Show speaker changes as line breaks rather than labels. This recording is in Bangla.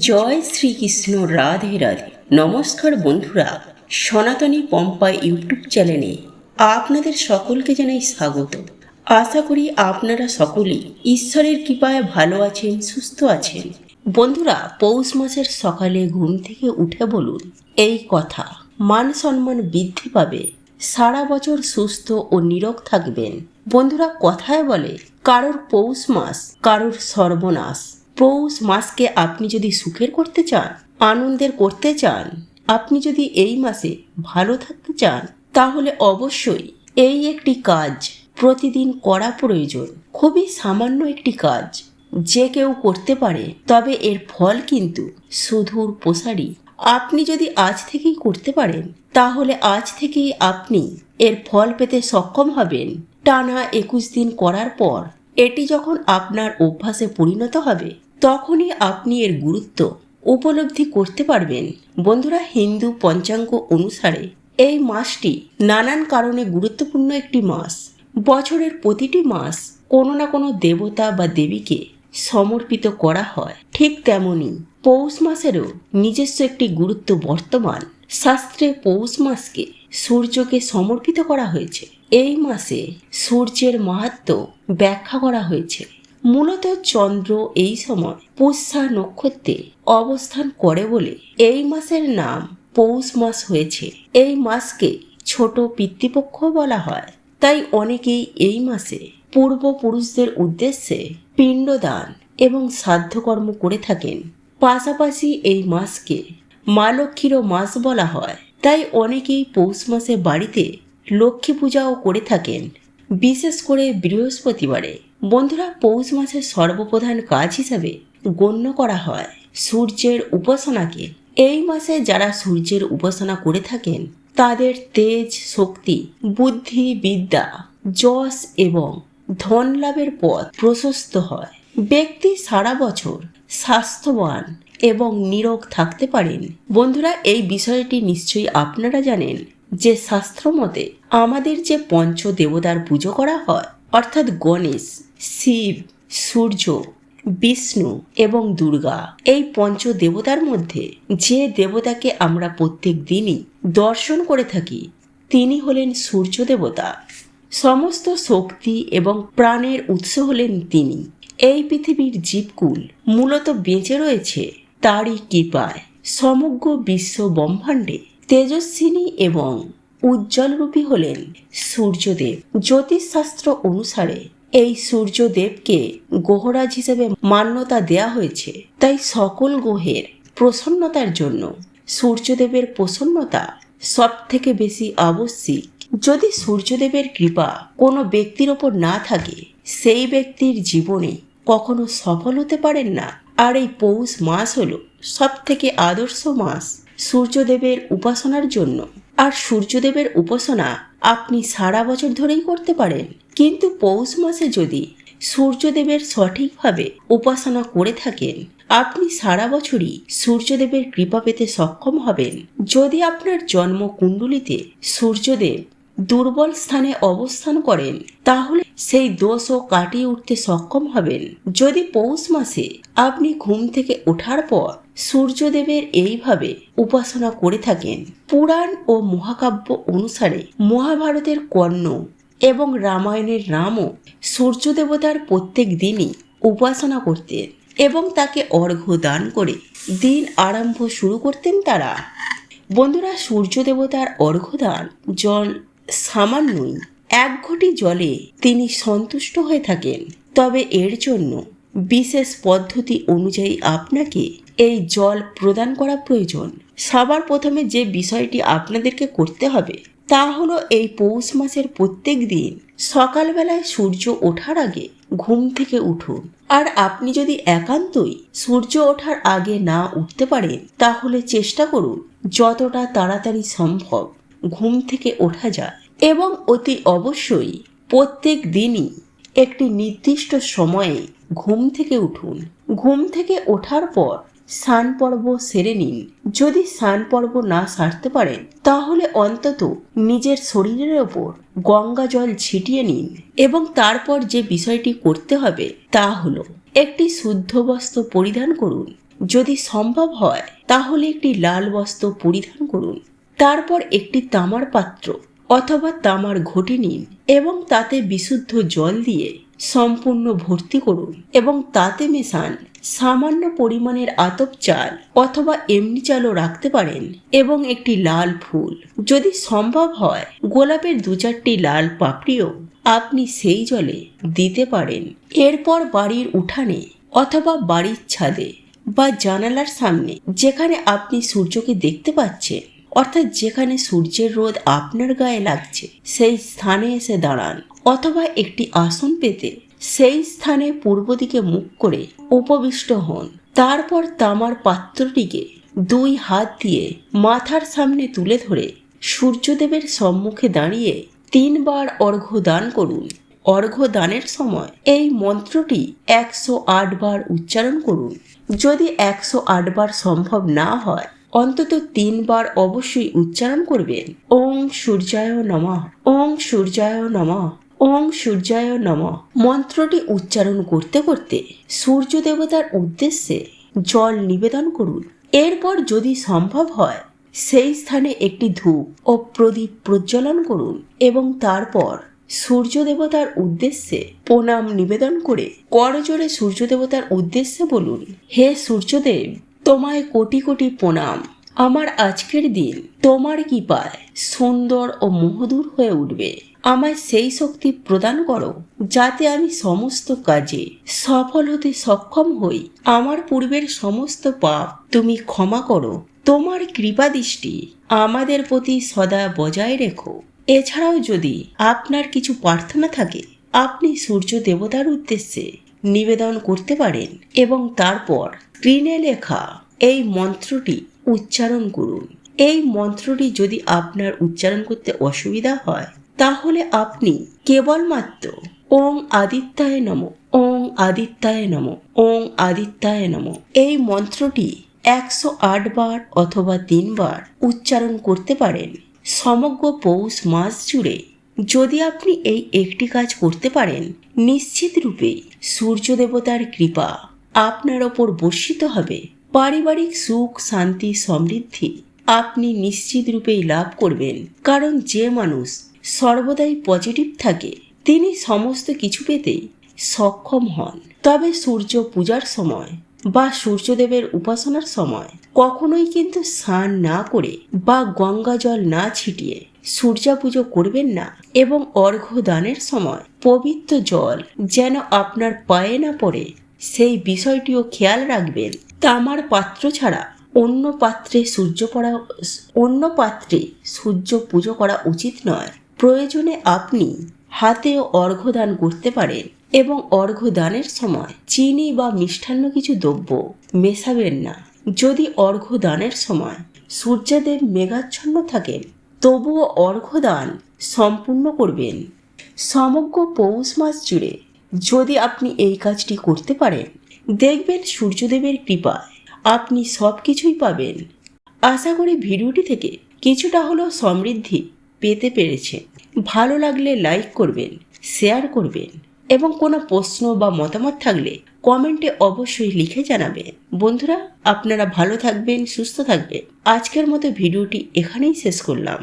জয় শ্রীকৃষ্ণ। রাধে রাধে। নমস্কার বন্ধুরা, সনাতনী পম্পা ইউটিউব চ্যানেলে আপনাদের সকলকে জানাই স্বাগত। আশা করি আপনারা সকলেই ঈশ্বরের কৃপায় ভালো আছেন, সুস্থ আছেন। বন্ধুরা, পৌষ মাসের সকালে ঘুম থেকে উঠে বলুন এই কথা, মান সম্মান বৃদ্ধি পাবে, সারা বছর সুস্থ ও নিরোগ থাকবেন। বন্ধুরা, কথায় বলে কারোর পৌষ মাস কারোর সর্বনাশ। পৌষ মাসকে আপনি যদি সুখের করতে চান, আনন্দের করতে চান, আপনি যদি এই মাসে ভালো থাকতে চান, তাহলে অবশ্যই এই একটি কাজ প্রতিদিন করা প্রয়োজন। খুবই সামান্য একটি কাজ, যে কেউ করতে পারে, তবে এর ফল কিন্তু সুদূর প্রসারী। আপনি যদি আজ থেকেই করতে পারেন, তাহলে আজ থেকেই আপনি এর ফল পেতে সক্ষম হবেন। টানা 21 দিন করার পর এটি যখন আপনার অভ্যাসে পরিণত হবে, তখনই আপনি এর গুরুত্ব উপলব্ধি করতে পারবেন। বন্ধুরা, হিন্দু পঞ্চাঙ্গ অনুসারে এই মাসটি নানান কারণে গুরুত্বপূর্ণ একটি মাস। বছরের প্রতিটি মাস কোনো না কোনো দেবতা বা দেবীকে সমর্পিত করা হয়। ঠিক তেমনি পৌষ মাসেরও নিজস্ব একটি গুরুত্ব বর্তমান। শাস্ত্রে পৌষ মাসকে সূর্যকে সমর্পিত করা হয়েছে। এই মাসে সূর্যের মাহাত্ম্য ব্যাখ্যা করা হয়েছে। মূলত চন্দ্র এই সময় পুষ্যা নক্ষত্রে অবস্থান করে বলে এই মাসের নাম পৌষ মাস হয়েছে। এই মাসকে ছোট পিতৃপক্ষ বলা হয়। তাই অনেকেই এই মাসে পূর্বপুরুষদের উদ্দেশ্যে পিণ্ডদান এবং শ্রাদ্ধকর্ম করে থাকেন। পাশাপাশি এই মাসকে মা লক্ষ্মীরও মাস বলা হয়। তাই অনেকেই পৌষ মাসে বাড়িতে লক্ষ্মী পূজাও করে থাকেন, বিশেষ করে বৃহস্পতিবারে। বন্ধুরা, পৌষ মাসের সর্বপ্রধান কাজ হিসাবে গণ্য করা হয় সূর্যের উপাসনাকে। এই মাসে যারা সূর্যের উপাসনা করে থাকেন, তাদের তেজ, শক্তি, বুদ্ধি, বিদ্যা, যশ এবং ধন লাভের পথ প্রশস্ত হয়। ব্যক্তি সারা বছর স্বাস্থ্যবান এবং নিরোগ থাকতে পারেন। বন্ধুরা, এই বিষয়টি নিশ্চয়ই আপনারা জানেন যে শাস্ত্র মতে আমাদের যে পঞ্চ দেবতার পুজো করা হয়, অর্থাৎ গণেশ, শিব, সূর্য, বিষ্ণু এবং দুর্গা, এই পঞ্চ দেবতার মধ্যে যে দেবতাকে আমরা প্রত্যেক দিনই দর্শন করে থাকি, তিনি হলেন সূর্য দেবতা। সমস্ত শক্তি এবং প্রাণের উৎস হলেন তিনি। এই পৃথিবীর জীবকুল মূলত বেঁচে রয়েছে তারই কৃপায়। সমগ্র বিশ্ব ব্রহ্মাণ্ডে তেজস্বিনী এবং উজ্জ্বলরূপী হলেন সূর্যদেব। জ্যোতিষশাস্ত্র অনুসারে এই সূর্যদেবকে গ্রহরাজ হিসেবে মান্যতা দেয়া হয়েছে। তাই সকল গ্রহের প্রসন্নতার জন্য সূর্যদেবের প্রসন্নতা সব থেকে বেশি আবশ্যিক। যদি সূর্যদেবের কৃপা কোনো ব্যক্তির ওপর না থাকে, সেই ব্যক্তির জীবনে কখনো সফল হতে পারেন না। আর এই পৌষ মাস হলো সব থেকে আদর্শ মাস সূর্যদেবের উপাসনার জন্য। আর সূর্যদেবের উপাসনা আপনি সারা বছর ধরেই করতে পারেন, কিন্তু পৌষ মাসে যদি সূর্যদেবের সঠিকভাবে উপাসনা করে থাকেন, আপনি সারা বছরই সূর্যদেবের কৃপা পেতে সক্ষম হবেন। যদি আপনার জন্ম কুণ্ডলিতে সূর্যদেব দুর্বল স্থানে অবস্থান করেন, তাহলে সেই দোষও কাটিয়ে উঠতে সক্ষম হবেন। যদি পৌষ মাসে আপনি ঘুম থেকে ওঠার পর সূর্যদেবের এইভাবে উপাসনা করে থাকেন, পুরাণ ও মহাকাব্য অনুসারে মহাভারতের কর্ণ এবং রামায়ণের রামও সূর্য দেবতার প্রত্যেক দিনই উপাসনা করতেন এবং তাকে অর্ঘ্য দান করে দিন আরম্ভ শুরু করতেন তারা। বন্ধুরা, সূর্য দেবতার অর্ঘ্যদান জল সামান্যই। 1 ঘটি জলে তিনি সন্তুষ্ট হয়ে থাকেন। তবে এর জন্য বিশেষ পদ্ধতি অনুযায়ী আপনাকে এই জল প্রদান করা প্রয়োজন। সবার প্রথমে যে বিষয়টি আপনাদেরকে করতে হবে, তা হলো এই পৌষ মাসের প্রত্যেক দিন সকালবেলায় সূর্য ওঠার আগে ঘুম থেকে উঠুন। আর আপনি যদি একান্তই সূর্য ওঠার আগে না উঠতে পারেন, তাহলে চেষ্টা করুন যতটা তাড়াতাড়ি সম্ভব ঘুম থেকে ওঠা যায়। এবং অতি অবশ্যই প্রত্যেক দিনই একটি নির্দিষ্ট সময়ে ঘুম থেকে উঠুন। ঘুম থেকে ওঠার পর স্নান পর্ব সেরে নিন। যদি স্নান পর্ব না সারতে পারেন, তাহলে অন্তত নিজের শরীরের ওপর গঙ্গা জল ছিটিয়ে নিন। এবং তারপর যে বিষয়টি করতে হবে তা হলো একটি শুদ্ধ বস্ত্র পরিধান করুন যদি সম্ভব হয় তাহলে একটি লাল বস্ত্র পরিধান করুন। তারপর একটি তামার পাত্র অথবা তামার ঘটি নিন এবং তাতে বিশুদ্ধ জল দিয়ে সম্পূর্ণ ভর্তি করুন এবং তাতে মেশান সামান্য পরিমাণের আতপ চাল অথবা এমনি চালও রাখতে পারেন এবং একটি লাল ফুল, যদি সম্ভব হয় গোলাপের 2-4টি লাল পাপড়িও আপনি সেই জলে দিতে পারেন। এরপর বাড়ির উঠানে অথবা বাড়ির ছাদে বা জানালার সামনে যেখানে আপনি সূর্যকে দেখতে পাচ্ছেন, অর্থাৎ যেখানে সূর্যের রোদ আপনার গায়ে লাগছে, সেই স্থানে এসে দাঁড়ান অথবা একটি আসন পেতে সেই স্থানে পূর্ব দিকে মুখ করে উপবিষ্ট হন। তারপর তামার পাত্রটিকে 2 হাত দিয়ে মাথার সামনে তুলে ধরে সূর্যদেবের সম্মুখে দাঁড়িয়ে 3 বার অর্ঘ্য দান করুন। অর্ঘ্য দানের সময় এই মন্ত্রটি 108 বার উচ্চারণ করুন। যদি 108 বার সম্ভব না হয় অন্তত 3 বার অবশ্যই উচ্চারণ করবেন। ওং সূর্যায় নমঃ, ওং সূর্যায় নমঃ, ওং সূর্যায় নমঃ মন্ত্রটি উচ্চারণ করতে করতে সূর্য দেবতার উদ্দেশ্যে জল নিবেদন করুন। এরপর যদি সম্ভব হয় সেই স্থানে একটি ধূপ ও প্রদীপ প্রজ্বলন করুন এবং তারপর সূর্য দেবতার উদ্দেশ্যে প্রণাম নিবেদন করে করজোড়ে সূর্য দেবতার উদ্দেশ্যে বলুন, হে সূর্যদেব, তোমায় কোটি কোটি প্রণাম। আমার আজকের দিন তোমার কৃপায় সুন্দর ও মধুর হয়ে উঠবে। আমায় সেই শক্তি প্রদান করো যাতে আমি সমস্ত কাজে সফল হতে সক্ষম হই। আমার পূর্বের সমস্ত পাপ তুমি ক্ষমা করো। তোমার কৃপা দৃষ্টি আমাদের প্রতি সদা বজায় রেখো। এছাড়াও যদি আপনার কিছু প্রার্থনা থাকে আপনি সূর্য দেবতার উদ্দেশ্যে নিবেদন করতে পারেন এবং তারপর স্ক্রিনে লেখা এই মন্ত্রটি উচ্চারণ করুন। এই মন্ত্রটি যদি আপনার উচ্চারণ করতে অসুবিধা হয় তাহলে আপনি কেবলমাত্র ওং আদিত্যায় নমঃ, ওং আদিত্যায় নমঃ, ওং আদিত্যায় নমঃ এই মন্ত্রটি 108 বার অথবা 3 বার উচ্চারণ করতে পারেন। সমগ্র পৌষ মাস জুড়ে যদি আপনি এই একটি কাজ করতে পারেন, নিশ্চিত রূপে সূর্য দেবতার কৃপা আপনার ওপর বর্ষিত হবে। পারিবারিক সুখ, শান্তি, সমৃদ্ধি আপনি নিশ্চিত রূপেই লাভ করবেন। কারণ যে মানুষ সর্বদাই পজিটিভ থাকে তিনি সমস্ত কিছু পেতেই সক্ষম হন। তবে সূর্য পূজার সময় বা সূর্যদেবের উপাসনার সময় কখনোই কিন্তু স্নান না করে বা গঙ্গা জল না ছিটিয়ে সূর্যা পুজো করবেন না এবং অর্ঘ্য দানের সময় পবিত্র জল যেন আপনার পায়ে না পড়ে সেই বিষয়টিও খেয়াল রাখবেন। তামার পাত্র ছাড়া অন্য পাত্রে সূর্য পুজো করা উচিত নয়। প্রয়োজনে আপনি হাতেও অর্ঘ্য দান করতে পারেন এবং অর্ঘ্য দানের সময় চিনি বা মিষ্টান্ন কিছু দ্রব্য মেশাবেন না। যদি অর্ঘ্য দানের সময় সূর্যদেব মেঘাচ্ছন্ন থাকেন তবুও অর্ঘ্য দান সম্পূর্ণ করবেন। সমগ্র পৌষ মাস জুড়ে যদি আপনি এই কাজটি করতে পারেন দেখবেন সূর্যদেবের কৃপায় আপনি সব কিছুই পাবেন। আশা করি ভিডিওটি থেকে কিছুটা হলেও সমৃদ্ধি পেতে পেরেছেন। ভালো লাগলে লাইক করবেন, শেয়ার করবেন এবং কোনো প্রশ্ন বা মতামত থাকলে কমেন্টে অবশ্যই লিখে জানাবেন। বন্ধুরা, আপনারা ভালো থাকবেন, সুস্থ থাকবেন। আজকের মতো ভিডিওটি এখানেই শেষ করলাম।